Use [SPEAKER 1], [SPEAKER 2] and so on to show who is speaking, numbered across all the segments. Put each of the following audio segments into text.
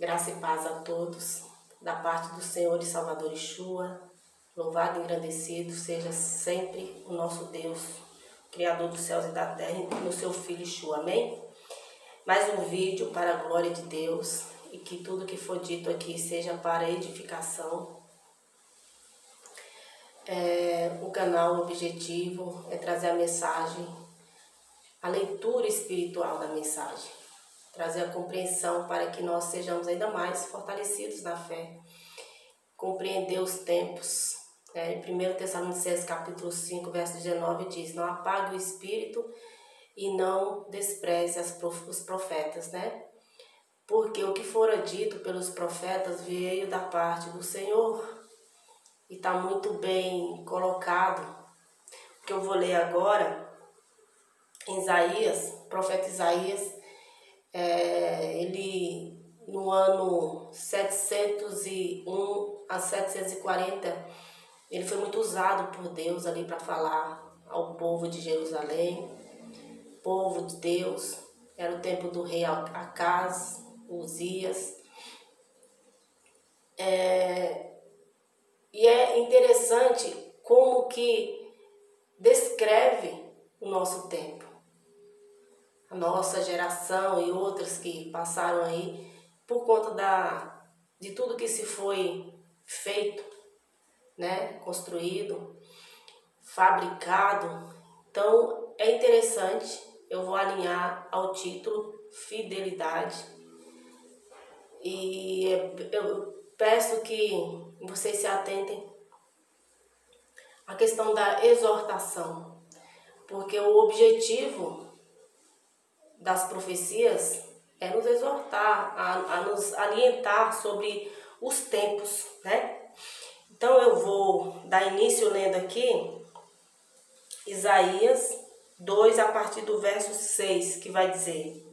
[SPEAKER 1] Graça e paz a todos, da parte do Senhor e Salvador Yeshua. Louvado e engrandecido seja sempre o nosso Deus, Criador dos céus e da terra, no seu Filho Yeshua, amém? Mais um vídeo para a glória de Deus e que tudo que for dito aqui seja para edificação. O canal, o objetivo é trazer a mensagem, a leitura espiritual da mensagem, trazer a compreensão para que nós sejamos ainda mais fortalecidos na fé, compreender os tempos. Em 1 Tessalonicenses capítulo 5, verso 19 diz: não apague o espírito e não despreze os profetas, né? Porque o que fora dito pelos profetas veio da parte do Senhor. E está muito bem colocado. O que eu vou ler agora, em Isaías, o profeta Isaías, ele no ano 701 a 740, ele foi muito usado por Deus ali para falar ao povo de Jerusalém, povo de Deus. Era o tempo do rei Acaz, Uzias. E é interessante como que descreve o nosso tempo, a nossa geração e outras que passaram aí por conta de tudo que se foi feito, né, construído, fabricado. Então é interessante, eu vou alinhar ao título Fidelidade e eu peço que vocês se atentem à questão da exortação, porque o objetivo das profecias é nos exortar, a nos alientar sobre os tempos, né? Então eu vou dar início lendo aqui Isaías 2, a partir do verso 6, que vai dizer: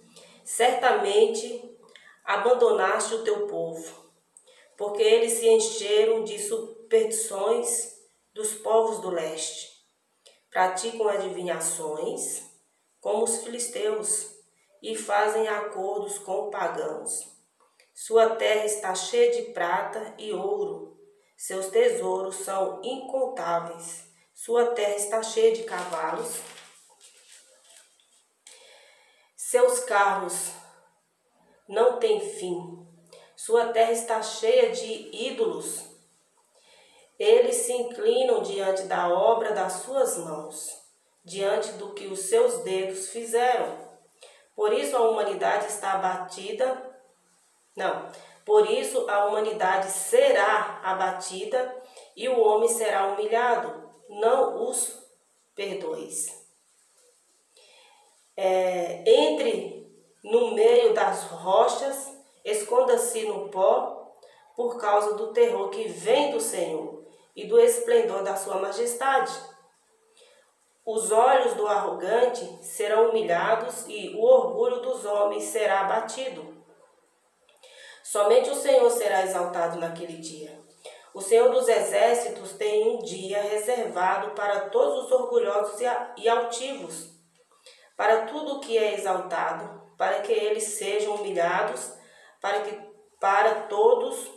[SPEAKER 1] certamente abandonaste o teu povo, porque eles se encheram de superstições dos povos do leste. Praticam adivinhações, como os filisteus, e fazem acordos com pagãos. Sua terra está cheia de prata e ouro, seus tesouros são incontáveis. Sua terra está cheia de cavalos, seus carros não têm fim. Sua terra está cheia de ídolos. Eles se inclinam diante da obra das suas mãos, diante do que os seus dedos fizeram. Por isso a humanidade está abatida. Por isso a humanidade será abatida e o homem será humilhado. Não os perdoes. Entre no meio das rochas, esconda-se no pó, por causa do terror que vem do Senhor e do esplendor da sua majestade. Os olhos do arrogante serão humilhados e o orgulho dos homens será abatido. Somente o Senhor será exaltado naquele dia. O Senhor dos exércitos tem um dia reservado para todos os orgulhosos e altivos, para tudo o que é exaltado, para que eles sejam humilhados, para todos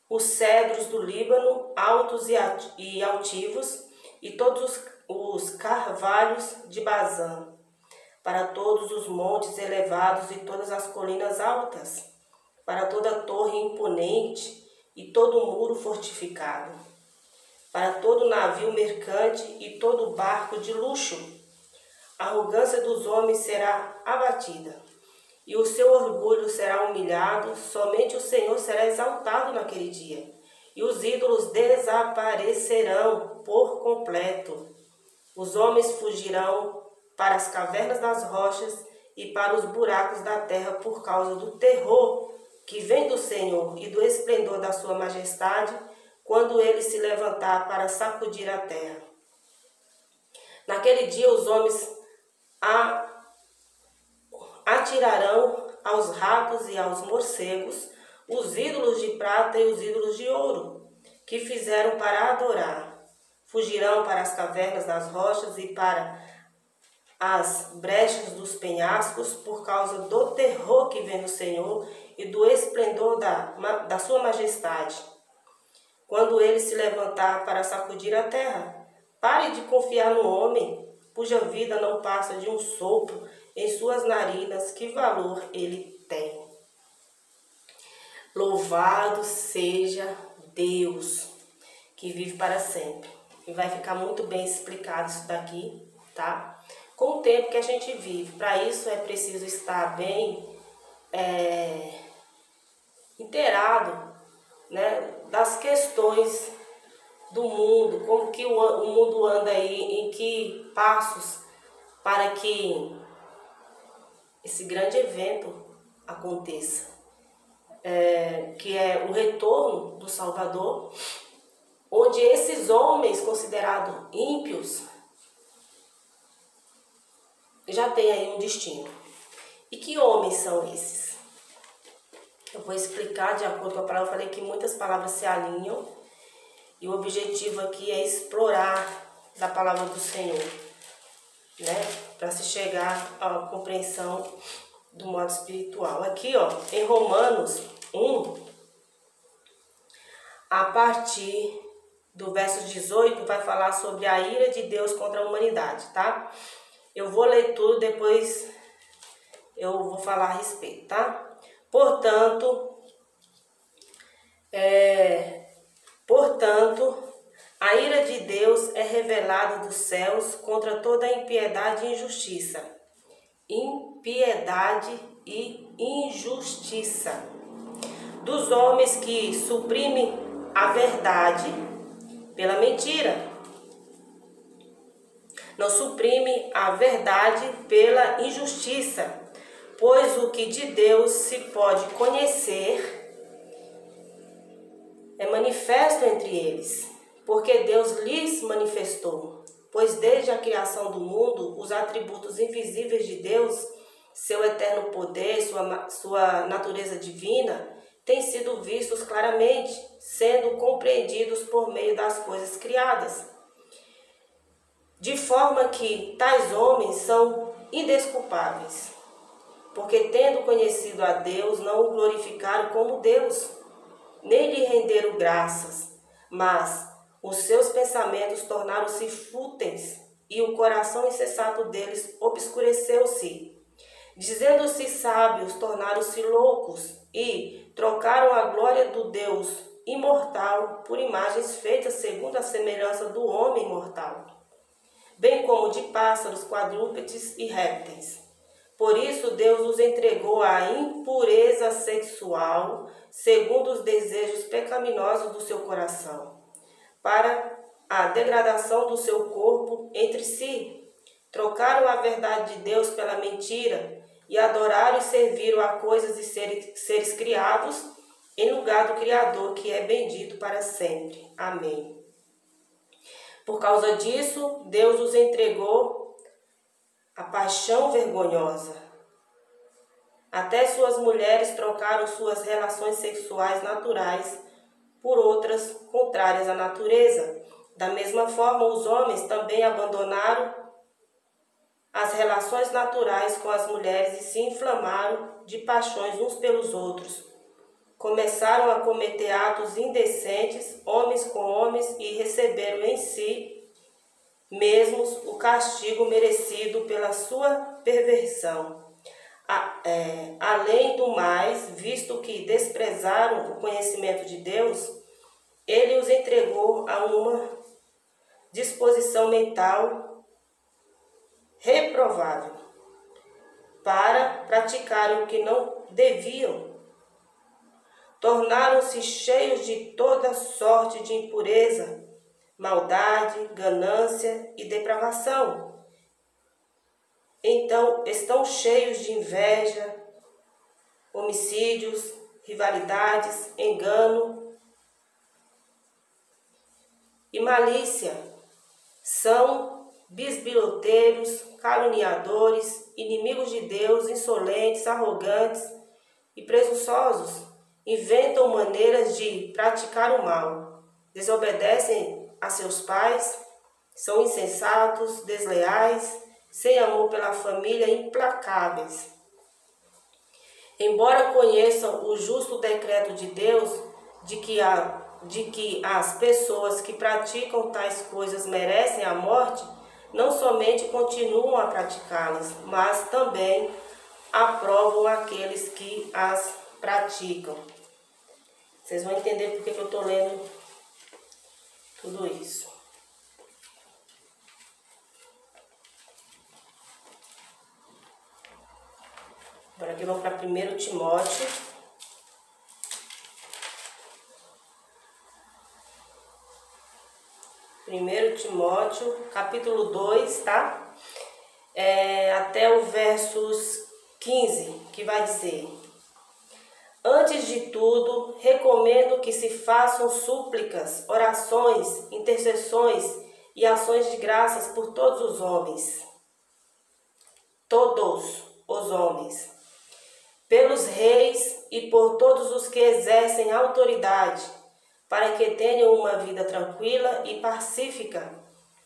[SPEAKER 1] os cedros do Líbano, altos e altivos, e todos os carvalhos de Bazã, para todos os montes elevados e todas as colinas altas, para toda torre imponente e todo muro fortificado, para todo navio mercante e todo barco de luxo. A arrogância dos homens será abatida, e o seu orgulho será humilhado. Somente o Senhor será exaltado naquele dia, e os ídolos desaparecerão por completo. Os homens fugirão para as cavernas das rochas e para os buracos da terra por causa do terror que vem do Senhor e do esplendor da sua majestade, quando ele se levantar para sacudir a terra. Naquele dia os homens atirarão aos ratos e aos morcegos os ídolos de prata e os ídolos de ouro que fizeram para adorar. Fugirão para as cavernas das rochas e para as brechas dos penhascos por causa do terror que vem do Senhor e do esplendor da sua majestade. Quando ele se levantar para sacudir a terra, pare de confiar no homem, cuja vida não passa de um sopro em suas narinas. Que valor ele tem? Louvado seja Deus, que vive para sempre. E vai ficar muito bem explicado isso daqui, tá? Com o tempo que a gente vive. Para isso é preciso estar bem inteirado, né, das questões do mundo, como que o mundo anda aí, em que passos para que esse grande evento aconteça, que é o retorno do Salvador, onde esses homens considerados ímpios já têm aí um destino. E que homens são esses? Eu vou explicar de acordo com a palavra. Eu falei que muitas palavras se alinham e o objetivo aqui é explorar da palavra do Senhor, né? Para se chegar à compreensão do modo espiritual. Aqui, ó, em Romanos 1, a partir do verso 18, vai falar sobre a ira de Deus contra a humanidade, tá? Eu vou ler tudo, depois eu vou falar a respeito, tá? Portanto, a ira de Deus é revelada dos céus contra toda impiedade e injustiça. Impiedade e injustiça dos homens que suprimem a verdade pela mentira. Não suprime a verdade pela injustiça, pois o que de Deus se pode conhecer é manifesto entre eles, porque Deus lhes manifestou. Pois desde a criação do mundo, os atributos invisíveis de Deus, seu eterno poder, sua natureza divina, têm sido vistos claramente, sendo compreendidos por meio das coisas criadas. De forma que tais homens são indesculpáveis, porque tendo conhecido a Deus, não o glorificaram como Deus, nem lhe renderam graças, mas os seus pensamentos tornaram-se fúteis, e o coração insensato deles obscureceu-se. Dizendo-se sábios, tornaram-se loucos, e trocaram a glória do Deus imortal por imagens feitas segundo a semelhança do homem mortal, bem como de pássaros, quadrúpedes e répteis. Por isso Deus os entregou à impureza sexual, segundo os desejos pecaminosos do seu coração, para a degradação do seu corpo entre si. Trocaram a verdade de Deus pela mentira e adoraram e serviram a coisas e seres criados em lugar do Criador, que é bendito para sempre. Amém. Por causa disso, Deus os entregou a paixão vergonhosa. Até suas mulheres trocaram suas relações sexuais naturais por outras contrárias à natureza. Da mesma forma, os homens também abandonaram as relações naturais com as mulheres e se inflamaram de paixões uns pelos outros. Começaram a cometer atos indecentes, homens com homens, e receberam em si mesmos o castigo merecido pela sua perversão. Além do mais, visto que desprezaram o conhecimento de Deus, ele os entregou a uma disposição mental reprovável, para praticarem o que não deviam. Tornaram-se cheios de toda sorte de impureza, maldade, ganância e depravação. Então estão cheios de inveja, homicídios, rivalidades, engano e malícia. São bisbilhoteiros, caluniadores, inimigos de Deus, insolentes, arrogantes e presunçosos. Inventam maneiras de praticar o mal. Desobedecem a seus pais, são insensatos, desleais, sem amor pela família, implacáveis. Embora conheçam o justo decreto de Deus de que as pessoas que praticam tais coisas merecem a morte, não somente continuam a praticá-las, mas também aprovam aqueles que as praticam. Vocês vão entender por que eu estou lendo tudo isso. Agora aqui vamos para 1 Timóteo. 1 Timóteo, capítulo 2, tá? Até o versos 15, que vai dizer: Antes de tudo, recomendo que se façam súplicas, orações, intercessões e ações de graças por todos os homens. Todos os homens. Pelos reis e por todos os que exercem autoridade, para que tenham uma vida tranquila e pacífica,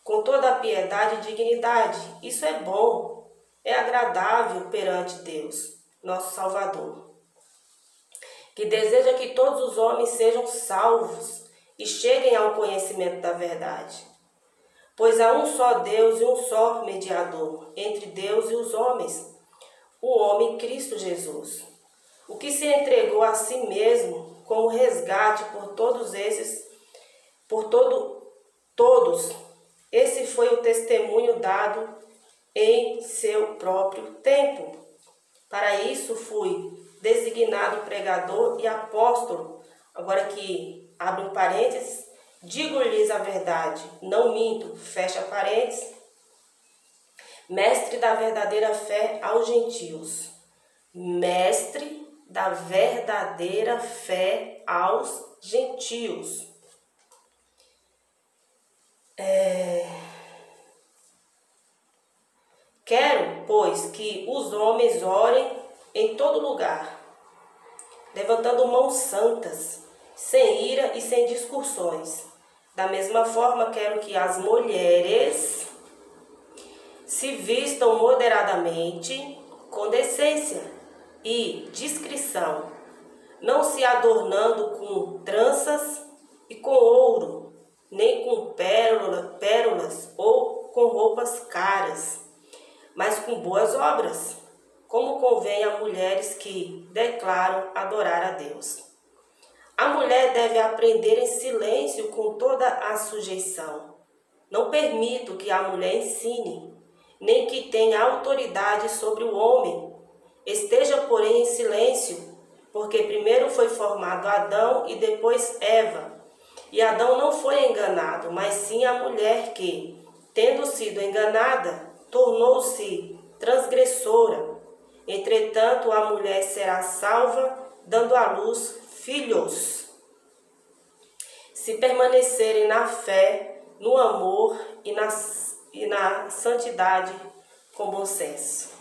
[SPEAKER 1] com toda a piedade e dignidade. Isso é bom, é agradável perante Deus, nosso Salvador, que deseja que todos os homens sejam salvos e cheguem ao conhecimento da verdade. Pois há um só Deus e um só mediador entre Deus e os homens, o homem Cristo Jesus, o que se entregou a si mesmo como resgate por todos. Esse foi o testemunho dado em seu próprio tempo. Para isso fui designado pregador e apóstolo. Agora que abre um parênteses, digo-lhes a verdade, não minto, fecha parênteses, mestre da verdadeira fé aos gentios. Mestre da verdadeira fé aos gentios. Quero, pois, que os homens orem em todo lugar, levantando mãos santas, sem ira e sem discussões. Da mesma forma, quero que as mulheres se vistam moderadamente, com decência e discrição, não se adornando com tranças e com ouro, nem com pérolas ou com roupas caras, mas com boas obras, como convém a mulheres que declaram adorar a Deus. A mulher deve aprender em silêncio com toda a sujeição. Não permito que a mulher ensine, nem que tenha autoridade sobre o homem. Esteja, porém, em silêncio, porque primeiro foi formado Adão e depois Eva. E Adão não foi enganado, mas sim a mulher que, tendo sido enganada, tornou-se transgressora. Entretanto, a mulher será salva, dando à luz filhos, se permanecerem na fé, no amor e na santidade com bom senso.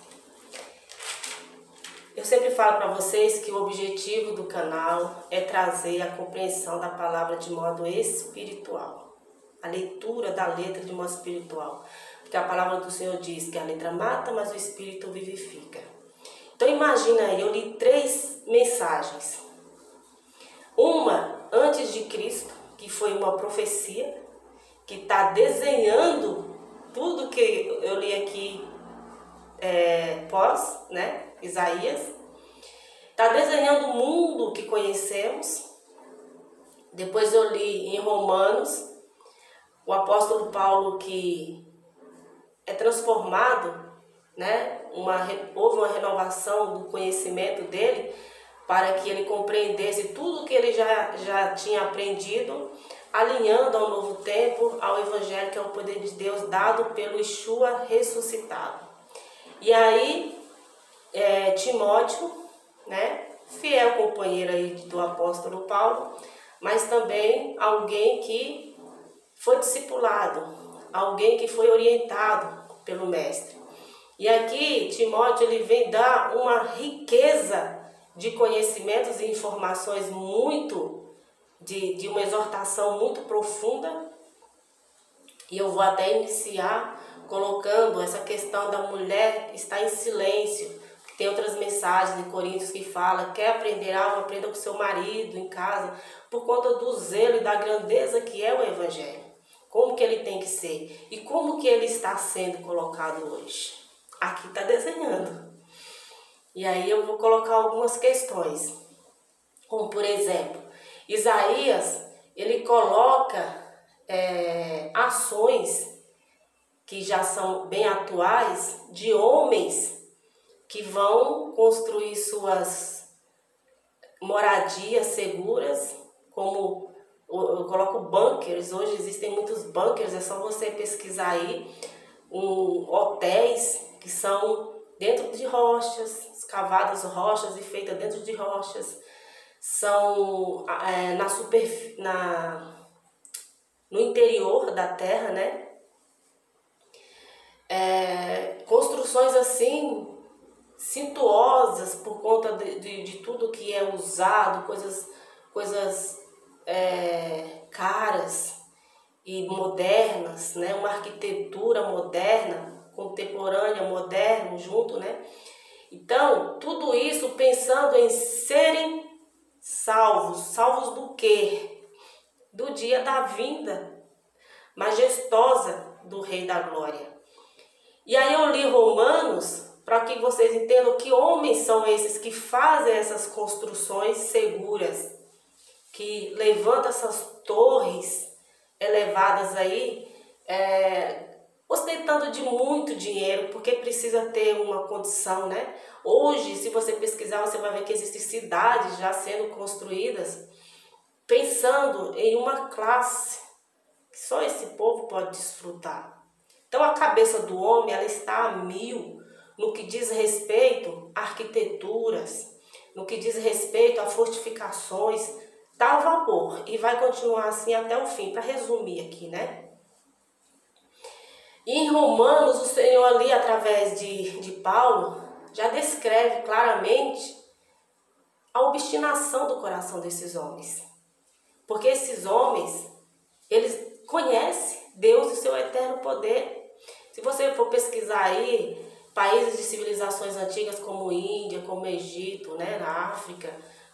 [SPEAKER 1] Eu sempre falo para vocês que o objetivo do canal é trazer a compreensão da palavra de modo espiritual, a leitura da letra de modo espiritual, porque a palavra do Senhor diz que a letra mata, mas o espírito vivifica. Então imagina aí, eu li 3 mensagens. Uma antes de Cristo, que foi uma profecia, que está desenhando tudo que eu li aqui pós, né? Isaías. Está desenhando o mundo que conhecemos. Depois eu li em Romanos, o apóstolo Paulo que é transformado, né? Houve uma renovação do conhecimento dele, para que ele compreendesse tudo que ele já tinha aprendido, alinhando ao novo tempo, ao evangelho, que é o poder de Deus dado pelo Yeshua ressuscitado. E aí, Timóteo, né, fiel companheiro aí do apóstolo Paulo, mas também alguém que foi discipulado, alguém que foi orientado pelo mestre. E aqui, Timóteo, ele vem dar uma riqueza de conhecimentos e informações de uma exortação muito profunda. E eu vou até iniciar colocando essa questão da mulher estar em silêncio. Tem outras mensagens em Coríntios que fala: quer aprender algo, aprenda com seu marido em casa, por conta do zelo e da grandeza que é o Evangelho. Como que ele tem que ser e como que ele está sendo colocado hoje. Aqui está desenhando. E aí eu vou colocar algumas questões. Como por exemplo, Isaías, ele coloca ações que já são bem atuais de homens que vão construir suas moradias seguras, como eu coloco bunkers. Hoje existem muitos bunkers, é só você pesquisar aí, hotéis que são dentro de rochas, escavadas rochas e feitas dentro de rochas, são no interior da terra, né? Construções assim suntuosas por conta de tudo que é usado, coisas caras e modernas, né? Uma arquitetura moderna, contemporânea, moderna, junto, né? Então, tudo isso pensando em serem salvos do quê? Do dia da vinda majestosa do Rei da Glória. E aí eu li Romanos para que vocês entendam que homens são esses que fazem essas construções seguras, que levantam essas torres elevadas aí, ostentando de muito dinheiro, porque precisa ter uma condição, né? Hoje, se você pesquisar, você vai ver que existem cidades já sendo construídas pensando em uma classe que só esse povo pode desfrutar. Então a cabeça do homem, ela está a mil no que diz respeito a arquiteturas, no que diz respeito a fortificações, dá vapor e vai continuar assim até o fim, para resumir aqui, né? E em Romanos, o Senhor ali, através de Paulo, já descreve claramente a obstinação do coração desses homens. Porque esses homens, eles conhecem Deus e seu eterno poder. Se você for pesquisar aí, países de civilizações antigas como Índia, como Egito, né, na África,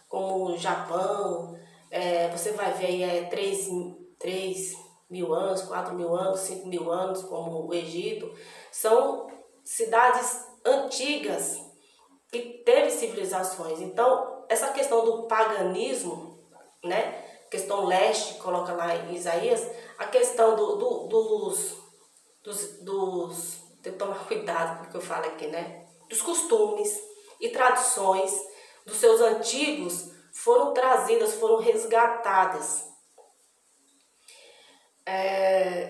[SPEAKER 1] como Japão, você vai ver aí 3 mil anos, 4 mil anos, 5 mil anos, como o Egito. São cidades antigas que teve civilizações. Então, essa questão do paganismo, né, questão leste, coloca lá em Isaías, a questão dos tem que tomar cuidado com o que eu falo aqui, né? Dos costumes e tradições dos seus antigos foram trazidas, foram resgatadas.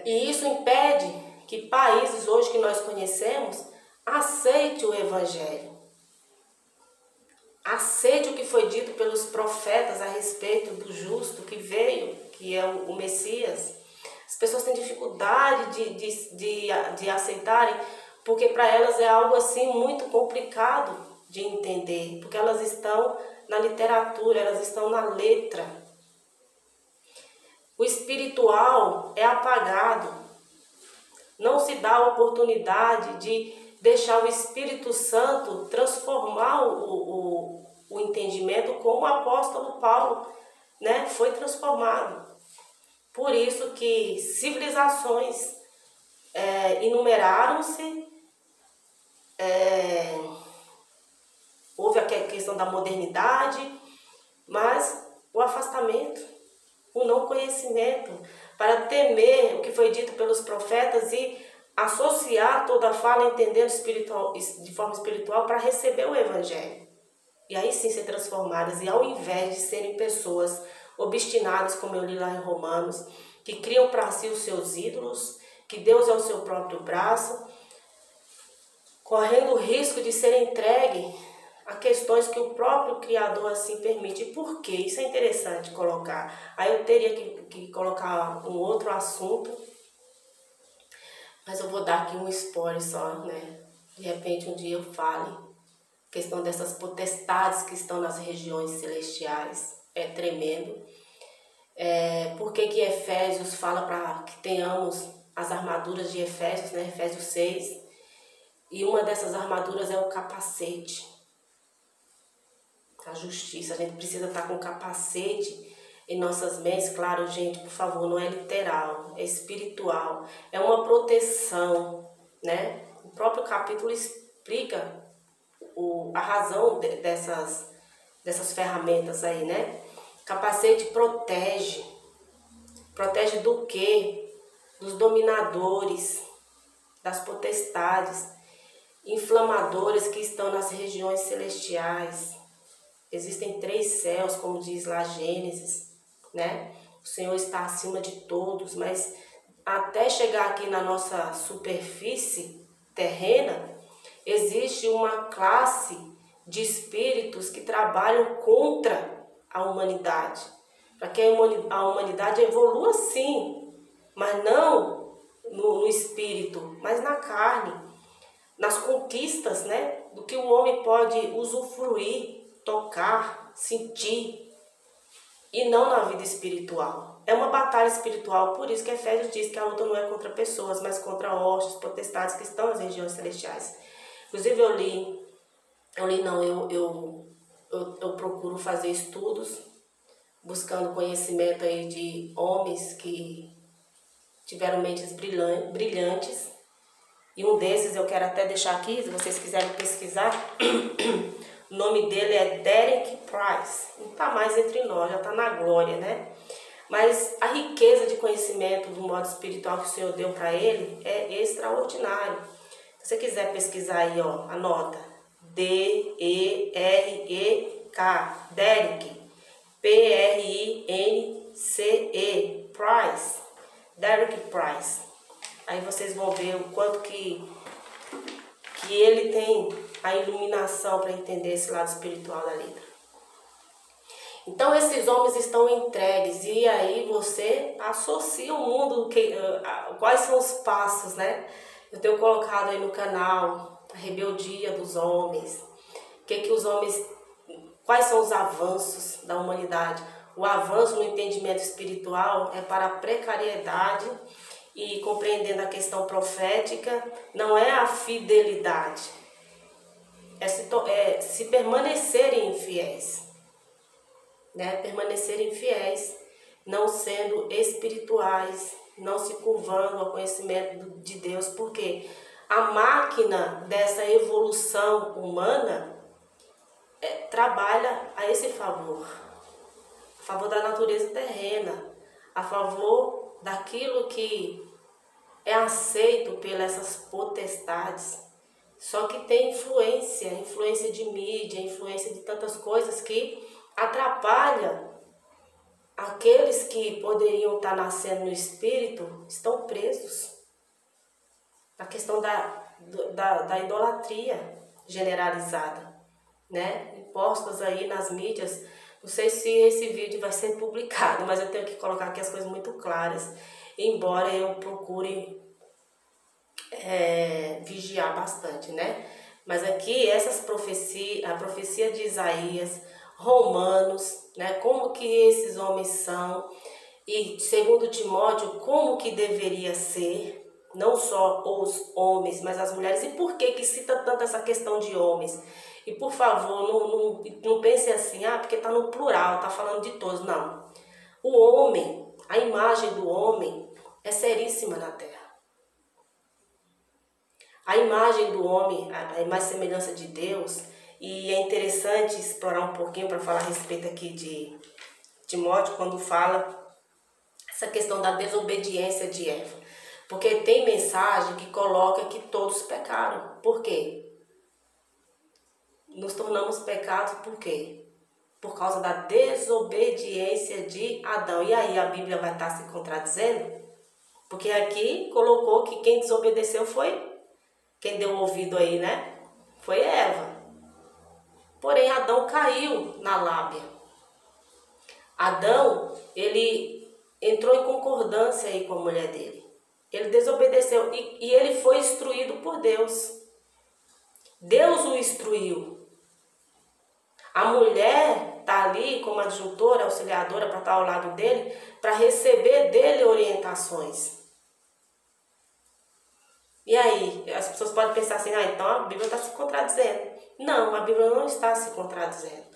[SPEAKER 1] E isso impede que países hoje que nós conhecemos aceite o Evangelho. Aceite o que foi dito pelos profetas a respeito do justo que veio, que é o Messias. As pessoas têm dificuldade de aceitarem, porque para elas é algo assim muito complicado de entender, porque elas estão na literatura, elas estão na letra. O espiritual é apagado. Não se dá a oportunidade de deixar o Espírito Santo transformar o entendimento, como o apóstolo Paulo, né, foi transformado. Por isso que civilizações enumeraram-se, houve a questão da modernidade, mas o afastamento, o não conhecimento, para temer o que foi dito pelos profetas e associar toda a fala, entendendo de forma espiritual, para receber o Evangelho. E aí sim ser transformadas, e ao invés de serem pessoas obstinadas, como eu li lá em Romanos, que criam para si os seus ídolos, que Deus é o seu próprio braço, correndo o risco de ser entregue a questões que o próprio Criador assim permite. E por quê? Isso é interessante colocar. Aí eu teria que colocar um outro assunto, mas eu vou dar aqui um spoiler só, né? De repente um dia eu fale. Questão dessas potestades que estão nas regiões celestiais. É tremendo. Por que Efésios fala para que tenhamos as armaduras de Efésios, né? Efésios 6. E uma dessas armaduras é o capacete. A justiça. A gente precisa estar com capacete em nossas mentes. Claro, gente, por favor, não é literal, é espiritual. É uma proteção, né? O próprio capítulo explica a razão dessas ferramentas aí, né? Capacete protege. Protege do quê? Dos dominadores, das potestades, inflamadores que estão nas regiões celestiais. Existem 3 céus, como diz lá Gênesis, né? O Senhor está acima de todos, mas até chegar aqui na nossa superfície terrena, existe uma classe de espíritos que trabalham contra a humanidade. Para que a humanidade evolua sim, mas não no espírito, mas na carne, nas conquistas, né? Do que o homem pode usufruir, tocar, sentir, e não na vida espiritual. É uma batalha espiritual, por isso que Efésios diz que a luta não é contra pessoas, mas contra hostes, potestades que estão nas regiões celestiais. Inclusive eu procuro fazer estudos, buscando conhecimento aí de homens que tiveram mentes brilhantes. E um desses eu quero até deixar aqui, se vocês quiserem pesquisar. O nome dele é Derek Prince. Não está mais entre nós, já está na glória, né? Mas a riqueza de conhecimento do modo espiritual que o Senhor deu para ele é extraordinário. Se você quiser pesquisar aí, ó, anota. D-E-R-E-K. Derek. P-R-I-N-C-E. Price. Derek Price. Aí vocês vão ver o quanto que ele tem a iluminação para entender esse lado espiritual da letra. Então esses homens estão entregues, e aí você associa o mundo, quais são os passos, né? Eu tenho colocado aí no canal a rebeldia dos homens, quais são os avanços da humanidade. O avanço no entendimento espiritual é para a precariedade, e compreendendo a questão profética, não é a fidelidade, é se permanecerem infiéis, né? Permanecerem fiéis, não sendo espirituais, não se curvando ao conhecimento de Deus, porque a máquina dessa evolução humana trabalha a esse favor, a favor da natureza terrena, a favor daquilo que é aceito pelas potestades. Só que tem influência de mídia, influência de tantas coisas que atrapalha aqueles que poderiam estar nascendo no espírito, estão presos. A questão da idolatria generalizada, né? Impostas aí nas mídias. Não sei se esse vídeo vai ser publicado, mas eu tenho que colocar aqui as coisas muito claras, embora eu procure vigiar bastante, né? Mas aqui a profecia de Isaías, Romanos, né? Como que esses homens são, e segundo Timóteo, como que deveria ser, não só os homens, mas as mulheres. E por que cita tanto essa questão de homens? E por favor, não pense assim, porque está no plural, está falando de todos. Não. O homem, a imagem do homem é seríssima na terra. A imagem do homem, a imagem e semelhança de Deus, e é interessante explorar um pouquinho para falar a respeito aqui de Timóteo, quando fala essa questão da desobediência de Eva. Porque tem mensagem que coloca que todos pecaram. Por quê? Nos tornamos pecados por quê? Por causa da desobediência de Adão. E aí a Bíblia vai estar se contradizendo? Porque aqui colocou que quem desobedeceu foi, quem deu ouvido aí, né? Foi Eva. Porém, Adão caiu na lábia. Adão, ele entrou em concordância aí com a mulher dele. Ele desobedeceu e ele foi instruído por Deus. Deus o instruiu. A mulher está ali como adjuntora, auxiliadora, para estar ao lado dele, para receber dele orientações. E aí, as pessoas podem pensar assim, então a Bíblia está se contradizendo. Não, a Bíblia não está se contradizendo.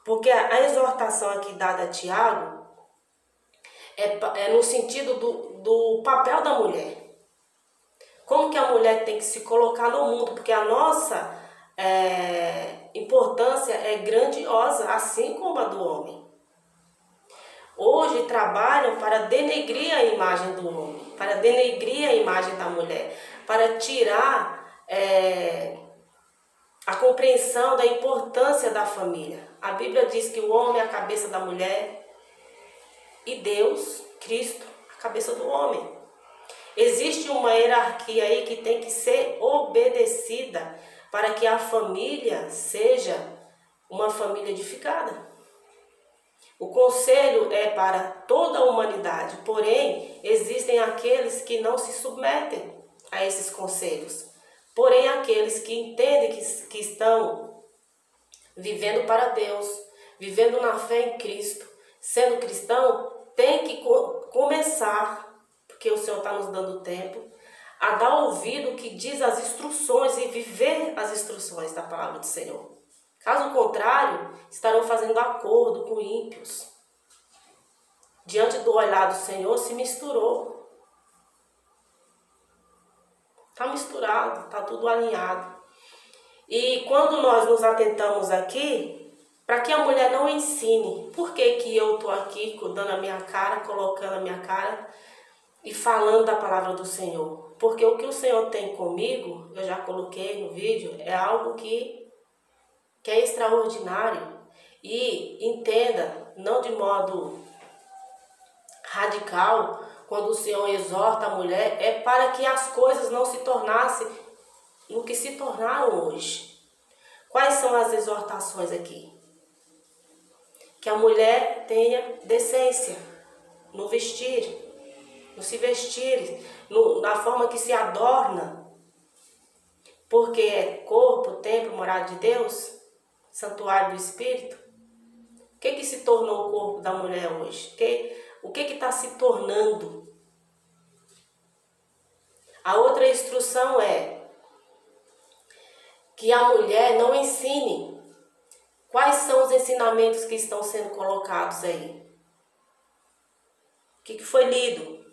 [SPEAKER 1] Porque a exortação aqui dada a Tiago é no sentido do papel da mulher. Como que a mulher tem que se colocar no mundo, porque a nossa importância é grandiosa, assim como a do homem. Hoje trabalham para denegrir a imagem do homem, para denegrir a imagem da mulher, para tirar a compreensão da importância da família. A Bíblia diz que o homem é a cabeça da mulher e Deus, Cristo, a cabeça do homem. Existe uma hierarquia aí que tem que ser obedecida para que a família seja uma família edificada. O conselho é para toda a humanidade, porém, existem aqueles que não se submetem a esses conselhos. Porém, aqueles que entendem que estão vivendo para Deus, vivendo na fé em Cristo, sendo cristão, tem que começar, porque o Senhor está nos dando tempo, a dar ouvido que diz as instruções e viver as instruções da palavra do Senhor. Caso contrário, estarão fazendo acordo com ímpios. Diante do olhar do Senhor se misturou. Está misturado, está tudo alinhado. E quando nós nos atentamos aqui, para que a mulher não ensine, por que eu estou aqui dando a minha cara, colocando a minha cara e falando da palavra do Senhor? Porque o que o Senhor tem comigo, eu já coloquei no vídeo, é algo que é extraordinário. E entenda, não de modo radical, quando o Senhor exorta a mulher, é para que as coisas não se tornassem no que se tornaram hoje. Quais são as exortações aqui? Que a mulher tenha decência no vestir, no se vestir, na forma que se adorna, porque é corpo, templo, morada de Deus, santuário do Espírito. O que se tornou o corpo da mulher hoje? O que está se tornando? A outra instrução é que a mulher não ensine. Quais são os ensinamentos que estão sendo colocados aí? O que foi lido?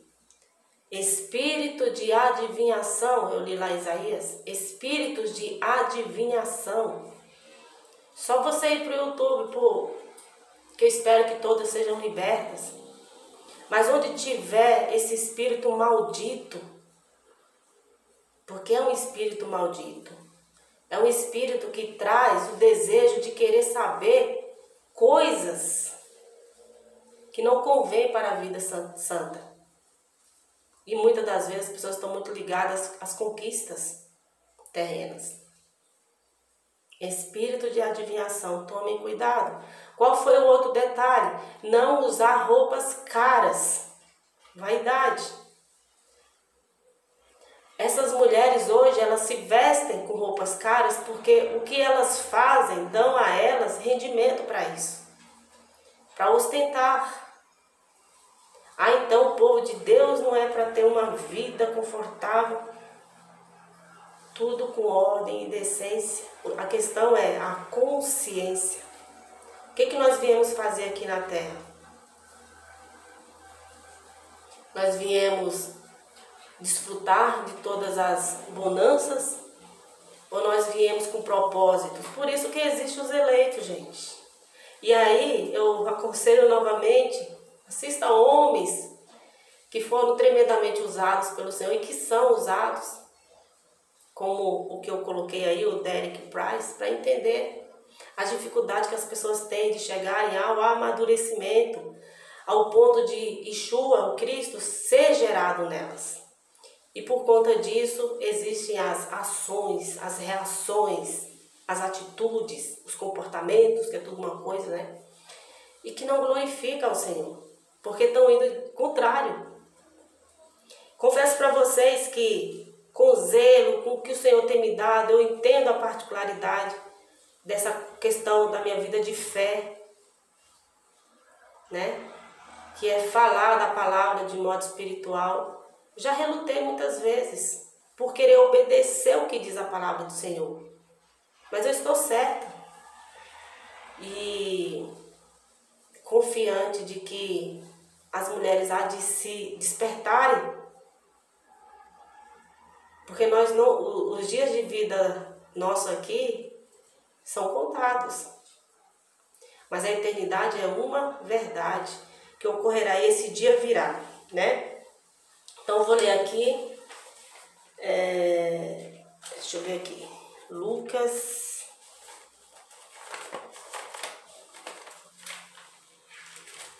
[SPEAKER 1] Espírito de adivinhação, eu li lá em Isaías, espíritos de adivinhação. Só você ir para o YouTube, que eu espero que todas sejam libertas. Mas onde tiver esse espírito maldito, porque é um espírito maldito, é um espírito que traz o desejo de querer saber coisas que não convém para a vida santa. E muitas das vezes as pessoas estão muito ligadas às conquistas terrenas. Espírito de adivinhação, tomem cuidado. Qual foi o outro detalhe? Não usar roupas caras. Vaidade. Essas mulheres hoje, elas se vestem com roupas caras porque o que elas fazem dão a elas rendimento para isso. Para ostentar. Então o povo de Deus não é para ter uma vida confortável, tudo com ordem e decência. A questão é a consciência. O que nós viemos fazer aqui na Terra? Nós viemos desfrutar de todas as bonanças ou nós viemos com propósitos? Por isso que existem os eleitos, gente. E aí eu aconselho novamente, assista a homens que foram tremendamente usados pelo Senhor e que são usados, como o que eu coloquei aí, o Derek Price, para entender as dificuldades que as pessoas têm de chegarem ao amadurecimento, ao ponto de Yeshua, o Cristo, ser gerado nelas. E por conta disso, existem as ações, as reações, as atitudes, os comportamentos, que é tudo uma coisa, né? E que não glorificam ao Senhor, porque estão indo contrário. Confesso para vocês que, com zelo, com o que o Senhor tem me dado, eu entendo a particularidade dessa questão da minha vida de fé, né? Que é falar da palavra de modo espiritual. Já relutei muitas vezes. por querer obedecer o que diz a palavra do Senhor. Mas eu estou certa e confiante de que as mulheres há de se despertarem, porque nós não, os dias de vida nosso aqui são contados, mas a eternidade é uma verdade que ocorrerá e esse dia virá, né? Então eu vou ler aqui, deixa eu ver aqui, Lucas,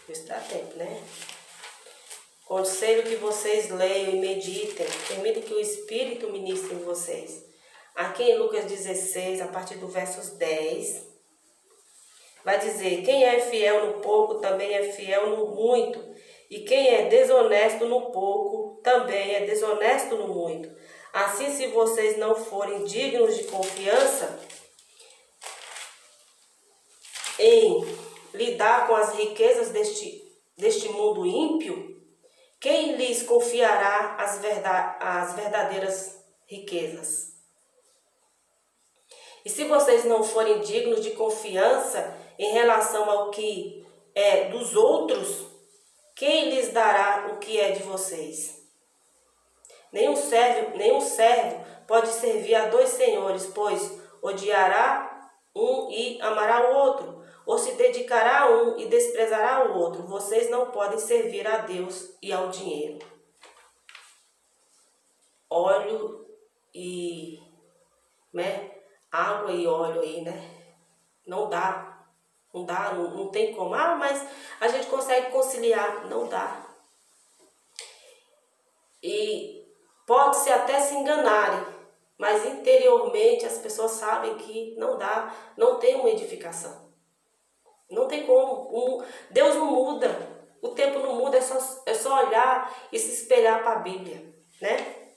[SPEAKER 1] ver se dá tempo, né? Conselho que vocês leiam e meditem, permitam que o Espírito ministre em vocês. Aqui em Lucas 16, a partir do versos 10, vai dizer: quem é fiel no pouco também é fiel no muito, e quem é desonesto no pouco também é desonesto no muito. Assim, se vocês não forem dignos de confiança em lidar com as riquezas deste mundo ímpio, quem lhes confiará as verdadeiras riquezas? E se vocês não forem dignos de confiança em relação ao que é dos outros, quem lhes dará o que é de vocês? Nenhum servo pode servir a dois senhores, pois odiará um e amará o outro, ou se dedicará a um e desprezará o outro. Vocês não podem servir a Deus e ao dinheiro. Óleo e, né, água e óleo aí, né? Não dá, não tem como. Ah, mas a gente consegue conciliar. Não dá. E pode-se até se enganarem, mas interiormente as pessoas sabem que não dá, não tem uma edificação. Não tem como. Deus não muda, o tempo não muda, é só olhar e se espelhar para a Bíblia, né?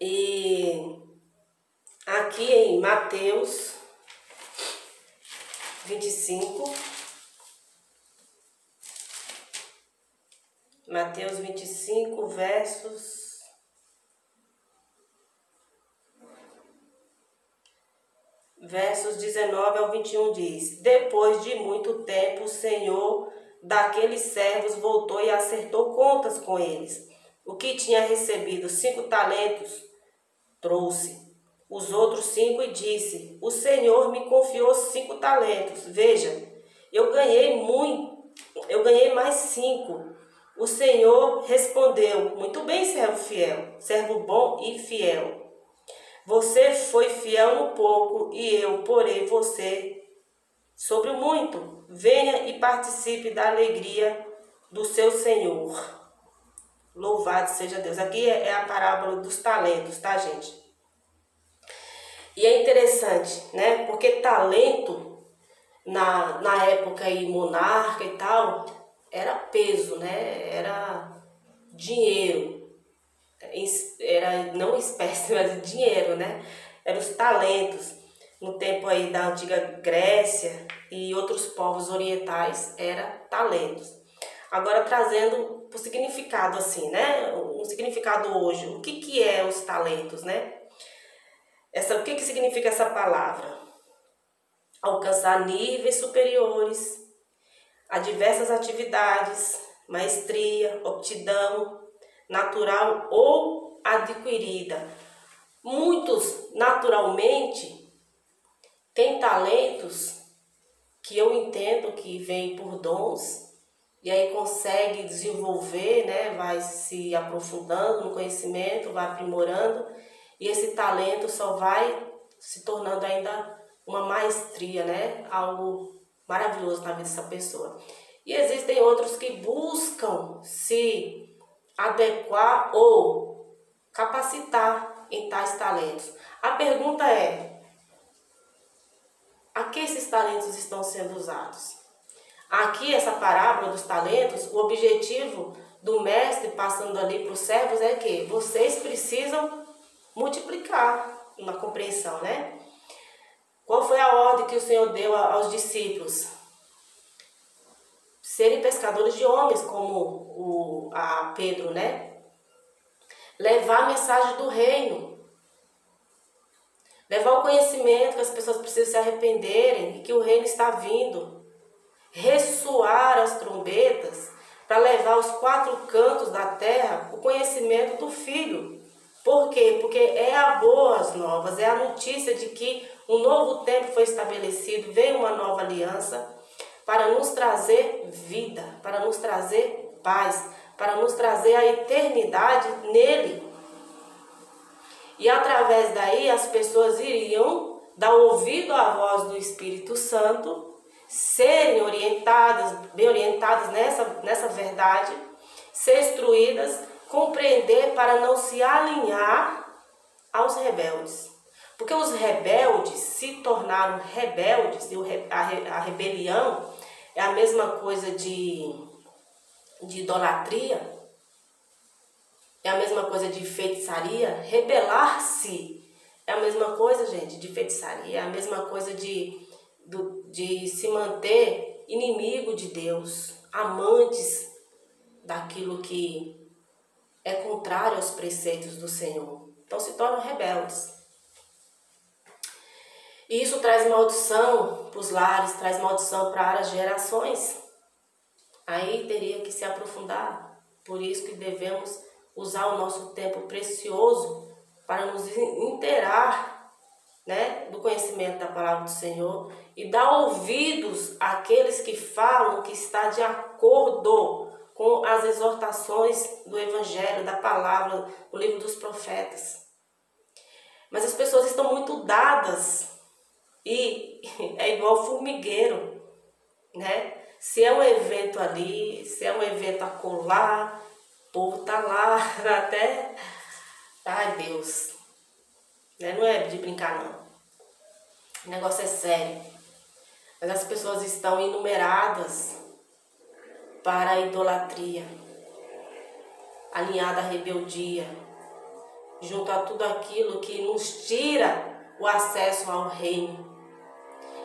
[SPEAKER 1] E aqui em Mateus 25, Mateus 25, versos 19 ao 21 diz: depois de muito tempo, o Senhor daqueles servos voltou e acertou contas com eles. O que tinha recebido 5 talentos, trouxe os outros 5 e disse: o Senhor me confiou 5 talentos. Veja, eu ganhei mais 5. O Senhor respondeu: muito bem, servo fiel, servo bom e fiel. Você foi fiel no pouco e eu porei você sobre o muito. Venha e participe da alegria do seu Senhor. Louvado seja Deus. Aqui é a parábola dos talentos, tá, gente? E é interessante, né? Porque talento, na época aí, monarca e tal, era peso, né? Era dinheiro. Era não espécie, mas dinheiro, né? Eram os talentos. No tempo aí da antiga Grécia e outros povos orientais, era talentos. Agora trazendo o significado assim, né? O significado hoje. O que é os talentos, né? O que significa essa palavra? Alcançar níveis superiores a diversas atividades, maestria, aptidão natural ou adquirida. Muitos, naturalmente, têm talentos que eu entendo que vêm por dons, e aí consegue desenvolver, né? Vai se aprofundando no conhecimento, vai aprimorando, e esse talento só vai se tornando ainda uma maestria, né? Algo maravilhoso na vida dessa pessoa. E existem outros que buscam se adequar ou capacitar em tais talentos. A pergunta é: a que esses talentos estão sendo usados? Aqui, essa parábola dos talentos, o objetivo do mestre passando ali para os servos é que vocês precisam multiplicar na compreensão, né? Qual foi a ordem que o Senhor deu aos discípulos? Serem pescadores de homens, como a Pedro, né? levar a mensagem do reino, levar o conhecimento que as pessoas precisam se arrependerem e que o reino está vindo, ressoar as trombetas para levar aos 4 cantos da terra o conhecimento do Filho. Por quê? Porque é a boas novas, é a notícia de que um novo tempo foi estabelecido, veio uma nova aliança para nos trazer vida, para nos trazer paz, para nos trazer a eternidade nele. E através daí as pessoas iriam dar ouvido à voz do Espírito Santo, serem orientadas, bem orientadas nessa verdade, ser instruídas, compreender para não se alinhar aos rebeldes. Porque os rebeldes se tornaram rebeldes, e a rebelião é a mesma coisa de idolatria, é a mesma coisa de feitiçaria. Rebelar-se é a mesma coisa, gente, de feitiçaria, é a mesma coisa de se manter inimigo de Deus, amantes daquilo que é contrário aos preceitos do Senhor. Então se tornam rebeldes. E isso traz maldição para os lares, traz maldição para as gerações. Aí teria que se aprofundar. Por isso que devemos usar o nosso tempo precioso para nos inteirar, né, do conhecimento da palavra do Senhor e dar ouvidos àqueles que falam que está de acordo com as exortações do Evangelho, da palavra, do livro dos profetas. Mas as pessoas estão muito dadas e é igual formigueiro, né? Se é um evento ali, se é um evento acolá, o povo tá lá até... Ai, Deus, né? Não é de brincar, não. O negócio é sério. Mas as pessoas estão enumeradas para a idolatria, alinhada à rebeldia, junto a tudo aquilo que nos tira o acesso ao reino.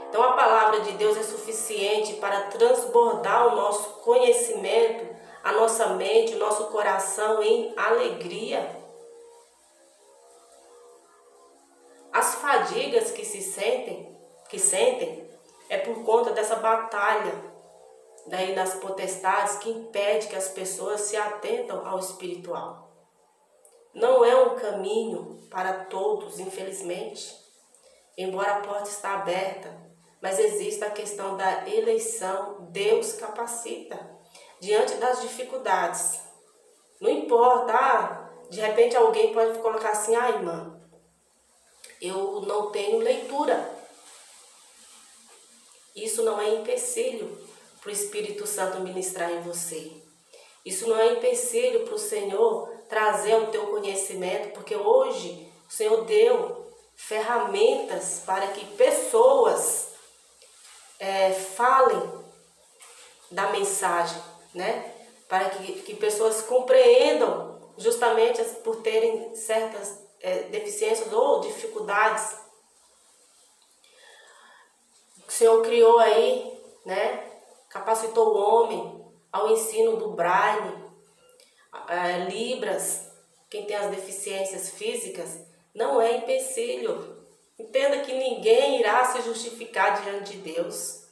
[SPEAKER 1] Então a palavra de Deus é suficiente para transbordar o nosso conhecimento, a nossa mente, o nosso coração em alegria. As fadigas que sentem é por conta dessa batalha daí nas potestades que impede que as pessoas se atentam ao espiritual. Não é um caminho para todos, infelizmente, embora a porta está aberta, mas existe a questão da eleição. Deus capacita diante das dificuldades. Não importa, de repente alguém pode colocar assim: ah, irmã, eu não tenho leitura. Isso não é empecilho para o Espírito Santo ministrar em você. Isso não é empecilho para o Senhor trazer o teu conhecimento, porque hoje o Senhor deu ferramentas para que pessoas falem da mensagem, né? Para que pessoas compreendam, justamente por terem certas deficiências ou dificuldades. O Senhor criou aí, né? Capacitou o homem ao ensino do Braille, Libras. Quem tem as deficiências físicas, não é empecilho. Entenda que ninguém irá se justificar diante de Deus.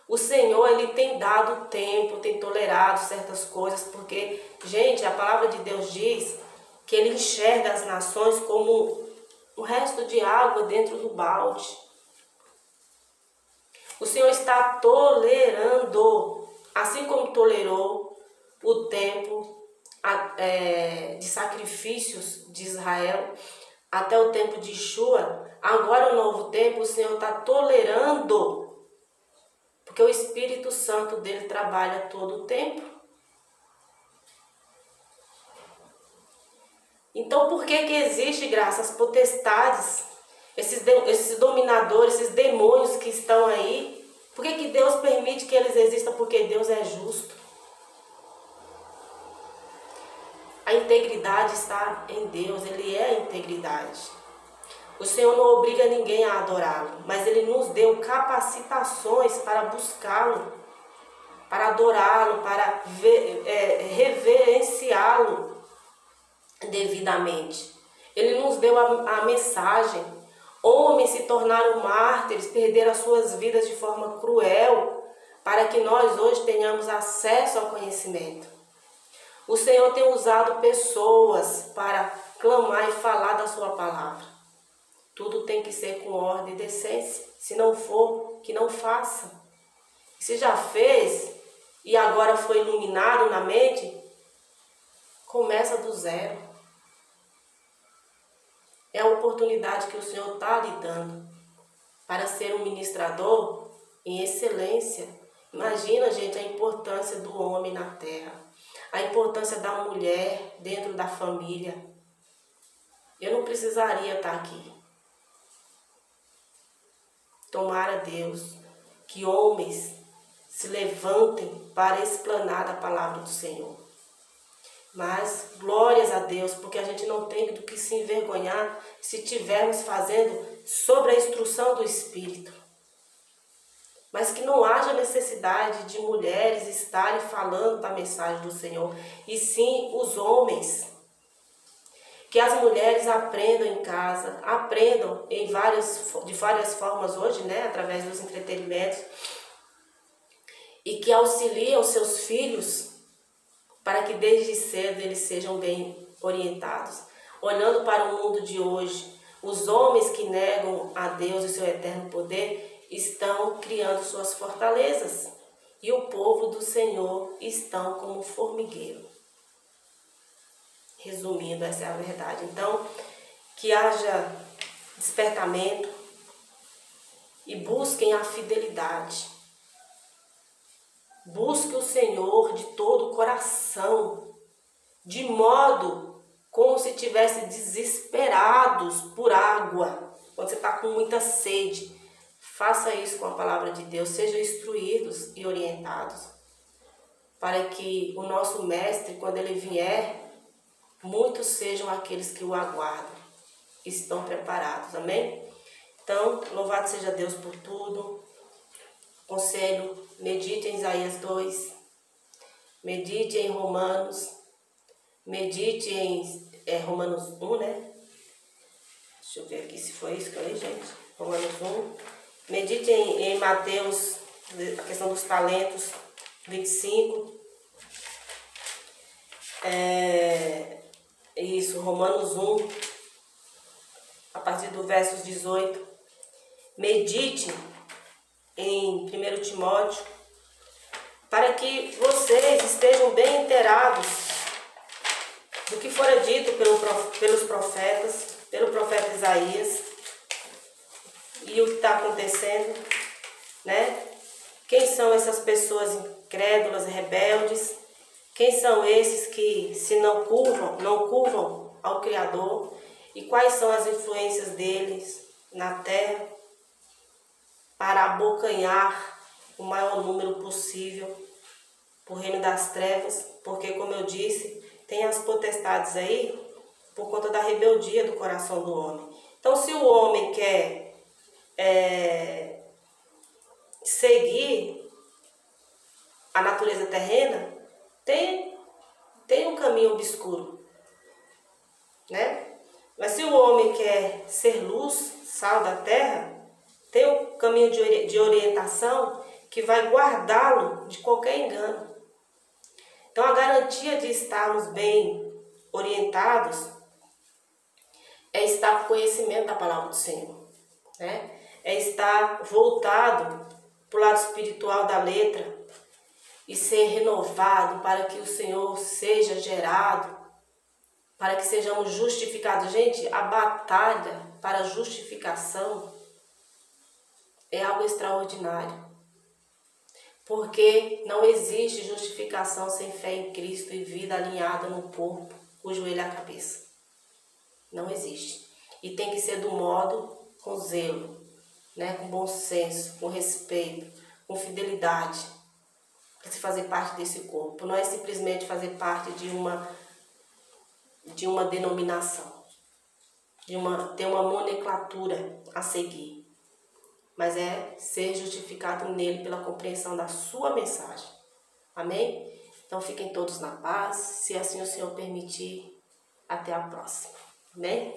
[SPEAKER 1] O Senhor, Ele tem dado tempo, tem tolerado certas coisas, porque, gente, a palavra de Deus diz que Ele enxerga as nações como um resto de água dentro do balde. O Senhor está tolerando, assim como tolerou o tempo de sacrifícios de Israel, até o tempo de Yeshua. Agora o novo tempo o Senhor está tolerando, porque o Espírito Santo dele trabalha todo o tempo. Então por que existe, graça, as potestades, esses dominadores, esses demônios que estão aí? Por que Deus permite que eles existam? Porque Deus é justo. A integridade está em Deus, Ele é a integridade. O Senhor não obriga ninguém a adorá-lo, mas Ele nos deu capacitações para buscá-lo, para adorá-lo, para reverenciá-lo. devidamente. Ele nos deu a mensagem. Homens se tornaram mártires, perderam as suas vidas de forma cruel, para que nós hoje tenhamos acesso ao conhecimento. O Senhor tem usado pessoas para clamar e falar da sua palavra. Tudo tem que ser com ordem e decência. Se não for, que não faça. Se já fez e agora foi iluminado na mente, começa do zero. É a oportunidade que o Senhor está lhe dando para ser um ministrador em excelência. Imagina, gente, a importância do homem na terra, a importância da mulher dentro da família. Eu não precisaria estar aqui. Tomara Deus que homens se levantem para explanar a palavra do Senhor. Mas glórias a Deus, porque a gente não tem do que se envergonhar se estivermos fazendo sobre a instrução do Espírito. Mas que não haja necessidade de mulheres estarem falando da mensagem do Senhor, e sim os homens. Que as mulheres aprendam em casa, aprendam de várias formas hoje, né, através dos entretenimentos, e que auxiliem os seus filhos para que desde cedo eles sejam bem orientados. Olhando para o mundo de hoje, os homens que negam a Deus e seu eterno poder estão criando suas fortalezas, e o povo do Senhor estão como formigueiro. Resumindo, essa é a verdade. Então, que haja despertamento e busquem a fidelidade. Busque o Senhor de todo o coração, de modo como se estivesse desesperados por água, quando você está com muita sede. Faça isso com a palavra de Deus, sejam instruídos e orientados, para que o nosso Mestre, quando ele vier, muitos sejam aqueles que o aguardam, estão preparados, amém? Então, louvado seja Deus por tudo. Conselho, medite em Isaías 2, medite em Romanos, medite em Romanos 1, né? Deixa eu ver aqui se foi isso que eu li, gente. Romanos 1. Medite em Mateus, a questão dos talentos, 25. Isso, Romanos 1, a partir do verso 18. Medite em 1 Timóteo, para que vocês estejam bem inteirados do que fora dito pelos profetas, pelo profeta Isaías, e o que está acontecendo, né? Quem são essas pessoas incrédulas e rebeldes? Quem são esses que se não curvam ao Criador? E quais são as influências deles na terra para abocanhar o maior número possível para o reino das trevas? Porque, como eu disse, tem as potestades aí por conta da rebeldia do coração do homem. Então, se o homem quer seguir a natureza terrena, tem um caminho obscuro, né? Mas se o homem quer ser luz, sal da terra, tem um caminho de orientação que vai guardá-lo de qualquer engano. Então, a garantia de estarmos bem orientados é estar com conhecimento da palavra do Senhor, né? É estar voltado para o lado espiritual da letra e ser renovado para que o Senhor seja gerado, para que sejamos justificados. Gente, a batalha para a justificação é algo extraordinário, porque não existe justificação sem fé em Cristo e vida alinhada no corpo, o joelho e a cabeça. Não existe. E tem que ser do modo com zelo, né? Com bom senso, com respeito, com fidelidade, para se fazer parte desse corpo. Não é simplesmente fazer parte de uma denominação, ter uma nomenclatura a seguir, mas é ser justificado nele pela compreensão da sua mensagem. Amém? Então fiquem todos na paz, se assim o Senhor permitir. Até a próxima. Amém?